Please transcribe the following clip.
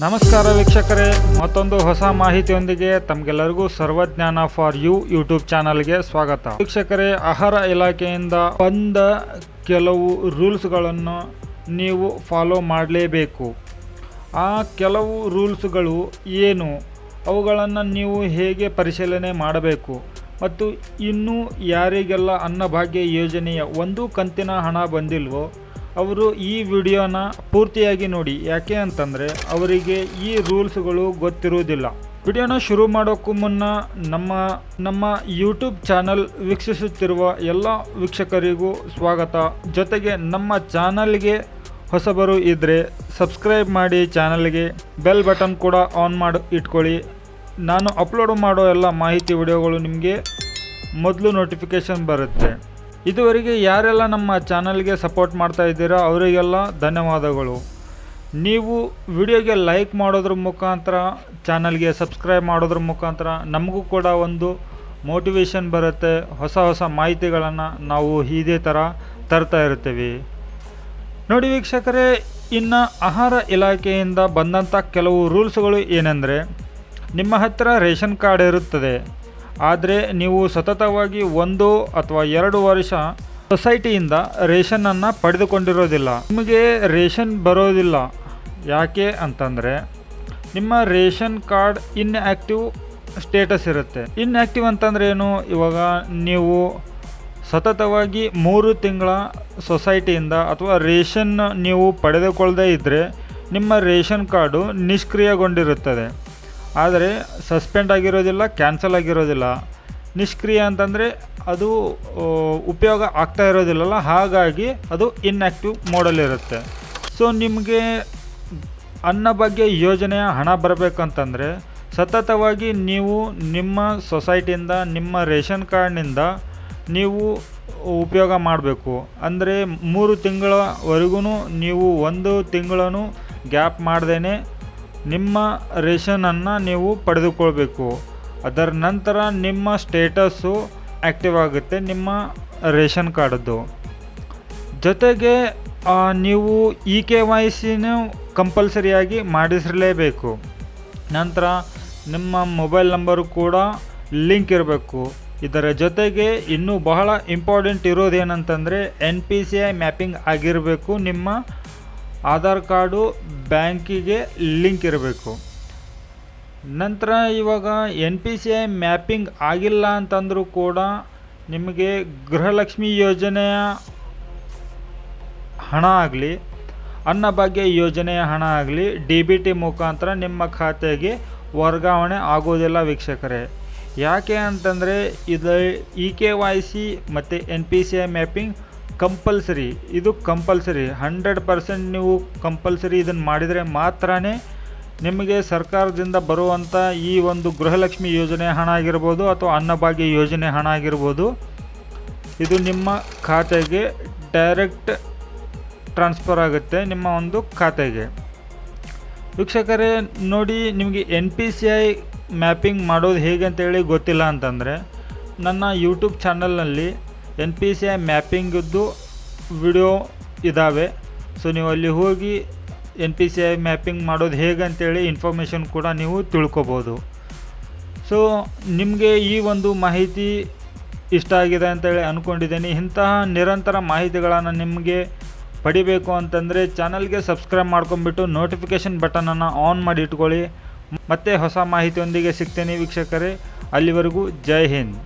ನಮಸ್ಕಾರ ವೀಕ್ಷಕರೇ, ಮತ್ತೊಂದು ಹೊಸ ಮಾಹಿತಿಯೊಂದಿಗೆ ತಮಗೆಲ್ಲರಿಗೂ ಸರ್ವಜ್ಞಾನ ಫಾರ್ ಯು ಯೂಟ್ಯೂಬ್ ಚಾನಲ್ಗೆ ಸ್ವಾಗತ. ವೀಕ್ಷಕರೇ, ಆಹಾರ ಇಲಾಖೆಯಿಂದ ಬಂದ ಕೆಲವು ರೂಲ್ಸ್ಗಳನ್ನು ನೀವು ಫಾಲೋ ಮಾಡಲೇಬೇಕು. ಆ ಕೆಲವು ರೂಲ್ಸ್ಗಳು ಏನು, ಅವುಗಳನ್ನು ನೀವು ಹೇಗೆ ಪರಿಶೀಲನೆ ಮಾಡಬೇಕು ಮತ್ತು ಇನ್ನೂ ಯಾರಿಗೆಲ್ಲ ಅನ್ನಭಾಗ್ಯ ಯೋಜನೆಯ ಒಂದು ಕಂತಿನ ಹಣ ಬಂದಿಲ್ವೋ ಅವರು ಈ ವಿಡಿಯೋನ ಪೂರ್ತಿಯಾಗಿ ನೋಡಿ. ಯಾಕೆ ಅಂತಂದರೆ ಅವರಿಗೆ ಈ ರೂಲ್ಸ್ಗಳು ಗೊತ್ತಿರುವುದಿಲ್ಲ. ವಿಡಿಯೋನ ಶುರು ಮಾಡೋಕ್ಕೂ ಮುನ್ನ ನಮ್ಮ ಯೂಟ್ಯೂಬ್ ಚಾನಲ್ ವೀಕ್ಷಿಸುತ್ತಿರುವ ಎಲ್ಲ ವೀಕ್ಷಕರಿಗೂ ಸ್ವಾಗತ. ಜೊತೆಗೆ ನಮ್ಮ ಚಾನಲ್ಗೆ ಹೊಸಬರು ಇದ್ದರೆ ಸಬ್ಸ್ಕ್ರೈಬ್ ಮಾಡಿ, ಚಾನಲ್ಗೆ ಬೆಲ್ ಬಟನ್ ಕೂಡ ಆನ್ ಮಾಡಿ ಇಟ್ಕೊಳ್ಳಿ. ನಾನು ಅಪ್ಲೋಡ್ ಮಾಡೋ ಎಲ್ಲ ಮಾಹಿತಿ ವಿಡಿಯೋಗಳು ನಿಮಗೆ ಮೊದಲು ನೋಟಿಫಿಕೇಷನ್ ಬರುತ್ತೆ. ಇದುವರೆಗೆ ಯಾರೆಲ್ಲ ನಮ್ಮ ಚಾನಲ್ಗೆ ಸಪೋರ್ಟ್ ಮಾಡ್ತಾ ಇದ್ದೀರಾ ಅವರಿಗೆಲ್ಲ ಧನ್ಯವಾದಗಳು. ನೀವು ವಿಡಿಯೋಗೆ ಲೈಕ್ ಮಾಡೋದ್ರ ಮುಖಾಂತರ, ಚಾನಲ್ಗೆ ಸಬ್ಸ್ಕ್ರೈಬ್ ಮಾಡೋದ್ರ ಮುಖಾಂತರ ನಮಗೂ ಕೂಡ ಒಂದು ಮೋಟಿವೇಶನ್ ಬರುತ್ತೆ. ಹೊಸ ಮಾಹಿತಿಗಳನ್ನು ನಾವು ಇದೇ ಥರ ತರ್ತಾ ಇರ್ತೀವಿ. ನೋಡಿ ವೀಕ್ಷಕರೇ, ಇನ್ನು ಆಹಾರ ಇಲಾಖೆಯಿಂದ ಬಂದಂಥ ಕೆಲವು ರೂಲ್ಸ್ಗಳು ಏನೆಂದರೆ, ನಿಮ್ಮ ಹತ್ತಿರ ರೇಷನ್ ಕಾರ್ಡ್ ಇರುತ್ತದೆ, ಆದರೆ ನೀವು ಸತತವಾಗಿ 1 ಅಥವಾ 2 ವರ್ಷ ಸೊಸೈಟಿಯಿಂದ ರೇಷನನ್ನು ಪಡೆದುಕೊಂಡಿರೋದಿಲ್ಲ. ನಿಮಗೆ ರೇಷನ್ ಬರೋದಿಲ್ಲ. ಯಾಕೆ ಅಂತಂದರೆ ನಿಮ್ಮ ರೇಷನ್ ಕಾರ್ಡ್ ಇನ್ಆ್ಯಕ್ಟಿವ್ ಸ್ಟೇಟಸ್ ಇರುತ್ತೆ. ಇನ್ಆ್ಯಕ್ಟಿವ್ ಅಂತಂದ್ರೆ ಏನು? ಇವಾಗ ನೀವು ಸತತವಾಗಿ 3 ತಿಂಗಳ ಸೊಸೈಟಿಯಿಂದ ಅಥವಾ ರೇಷನ್ ನೀವು ಪಡೆದುಕೊಳ್ಳದೇ ಇದ್ದರೆ ನಿಮ್ಮ ರೇಷನ್ ಕಾರ್ಡು ನಿಷ್ಕ್ರಿಯಗೊಂಡಿರುತ್ತದೆ. ಆದರೆ ಸಸ್ಪೆಂಡ್ ಆಗಿರೋದಿಲ್ಲ, ಕ್ಯಾನ್ಸಲ್ ಆಗಿರೋದಿಲ್ಲ. ನಿಷ್ಕ್ರಿಯ ಅಂತಂದರೆ ಅದು ಉಪಯೋಗ ಆಗ್ತಾ ಇರೋದಿಲ್ಲಲ್ಲ, ಹಾಗಾಗಿ ಅದು ಇನ್ಆ್ಯಕ್ಟಿವ್ ಮೋಡಲ್ಲಿರುತ್ತೆ. ಸೊ ನಿಮಗೆ ಅನ್ನಭಾಗ್ಯ ಯೋಜನೆಯ ಹಣ ಬರಬೇಕಂತಂದರೆ ಸತತವಾಗಿ ನೀವು ನಿಮ್ಮ ಸೊಸೈಟಿಯಿಂದ, ನಿಮ್ಮ ರೇಷನ್ ಕಾರ್ಡ್ನಿಂದ ನೀವು ಉಪಯೋಗ ಮಾಡಬೇಕು. ಅಂದರೆ 3 ತಿಂಗಳವರೆಗೂ ನೀವು 1 ತಿಂಗಳೂ ಗ್ಯಾಪ್ ಮಾಡ್ದೇ ನಿಮ್ಮ ರೇಷನನ್ನು ನೀವು ಪಡೆದುಕೊಳ್ಬೇಕು. ಅದರ ನಂತರ ನಿಮ್ಮ ಸ್ಟೇಟಸ್ಸು ಆ್ಯಕ್ಟಿವ್ ಆಗುತ್ತೆ ನಿಮ್ಮ ರೇಷನ್ ಕಾರ್ಡದ್ದು. ಜೊತೆಗೆ ನೀವು KYCನೂ ಕಂಪಲ್ಸರಿಯಾಗಿ ಮಾಡಿಸಲೇಬೇಕು. ನಂತರ ನಿಮ್ಮ ಮೊಬೈಲ್ ನಂಬರು ಕೂಡ ಲಿಂಕ್ ಇರಬೇಕು. ಇದರ ಜೊತೆಗೆ ಇನ್ನೂ ಬಹಳ ಇಂಪಾರ್ಟೆಂಟ್ ಇರೋದೇನಂತಂದರೆ NPCI ಮ್ಯಾಪಿಂಗ್ ಆಗಿರಬೇಕು. ನಿಮ್ಮ ಆಧಾರ್ ಕಾರ್ಡು ಬ್ಯಾಂಕಿಗೆ ಲಿಂಕ್ ಇರಬೇಕು. ನಂತರ ಇವಾಗ NPCI ಮ್ಯಾಪಿಂಗ್ ಆಗಿಲ್ಲ ಅಂತಂದರೂ ಕೂಡ ನಿಮಗೆ ಗೃಹಲಕ್ಷ್ಮಿ ಯೋಜನೆಯ ಹಣ ಆಗಲಿ, ಅನ್ನಭಾಗ್ಯ ಯೋಜನೆಯ ಹಣ ಆಗಲಿ DBT ಮುಖಾಂತರ ನಿಮ್ಮ ಖಾತೆಗೆ ವರ್ಗಾವಣೆ ಆಗೋದಿಲ್ಲ ವೀಕ್ಷಕರೇ. ಯಾಕೆ ಅಂತಂದರೆ ಇದು KYC ಮತ್ತು NPCI ಮ್ಯಾಪಿಂಗ್ ಕಂಪಲ್ಸರಿ. ಇದು ಕಂಪಲ್ಸರಿ 100% ನೀವು ಕಂಪಲ್ಸರಿ ಇದನ್ನು ಮಾಡಿದರೆ ಮಾತ್ರ ನಿಮಗೆ ಸರ್ಕಾರದಿಂದ ಬರುವಂಥ ಈ ಒಂದು ಗೃಹಲಕ್ಷ್ಮಿ ಯೋಜನೆ ಹಣ ಆಗಿರ್ಬೋದು ಅಥವಾ ಅನ್ನಭಾಗ್ಯ ಯೋಜನೆ ಹಣ ಆಗಿರ್ಬೋದು, ಇದು ನಿಮ್ಮ ಖಾತೆಗೆ ಡೈರೆಕ್ಟ್ ಟ್ರಾನ್ಸ್ಫರ್ ಆಗುತ್ತೆ, ನಿಮ್ಮ ಒಂದು ಖಾತೆಗೆ. ವೀಕ್ಷಕರೇ ನೋಡಿ, ನಿಮಗೆ NPCI ಮ್ಯಾಪಿಂಗ್ ಮಾಡೋದು ಹೇಗೆ ಅಂತೇಳಿ ಗೊತ್ತಿಲ್ಲ ಅಂತಂದರೆ ನನ್ನ ಯೂಟ್ಯೂಬ್ ಚಾನಲ್ನಲ್ಲಿ NPCI ಮ್ಯಾಪಿಂಗದ್ದು ವಿಡಿಯೋ ಇದ್ದಾವೆ. ಸೊ ನೀವು ಅಲ್ಲಿ ಹೋಗಿ NPCI ಮ್ಯಾಪಿಂಗ್ ಮಾಡೋದು ಹೇಗೆ ಅಂತೇಳಿ ಇನ್ಫಾರ್ಮೇಷನ್ ಕೂಡ ನೀವು ತಿಳ್ಕೊಬೋದು. ಸೊ ನಿಮಗೆ ಈ ಒಂದು ಮಾಹಿತಿ ಇಷ್ಟ ಆಗಿದೆ ಅಂತೇಳಿ ಅಂದ್ಕೊಂಡಿದ್ದೀನಿ. ಇಂತಹ ನಿರಂತರ ಮಾಹಿತಿಗಳನ್ನು ನಿಮಗೆ ಪಡಿಬೇಕು ಅಂತಂದರೆ ಚಾನಲ್ಗೆ ಸಬ್ಸ್ಕ್ರೈಬ್ ಮಾಡ್ಕೊಂಬಿಟ್ಟು ನೋಟಿಫಿಕೇಷನ್ ಬಟನನ್ನು ಆನ್ ಮಾಡಿ ಇಟ್ಕೊಳ್ಳಿ. ಮತ್ತೆ ಹೊಸ ಮಾಹಿತಿಯೊಂದಿಗೆ ಸಿಗ್ತೇನೆ ವೀಕ್ಷಕರೇ. ಅಲ್ಲಿವರೆಗೂ ಜೈ ಹಿಂದ್.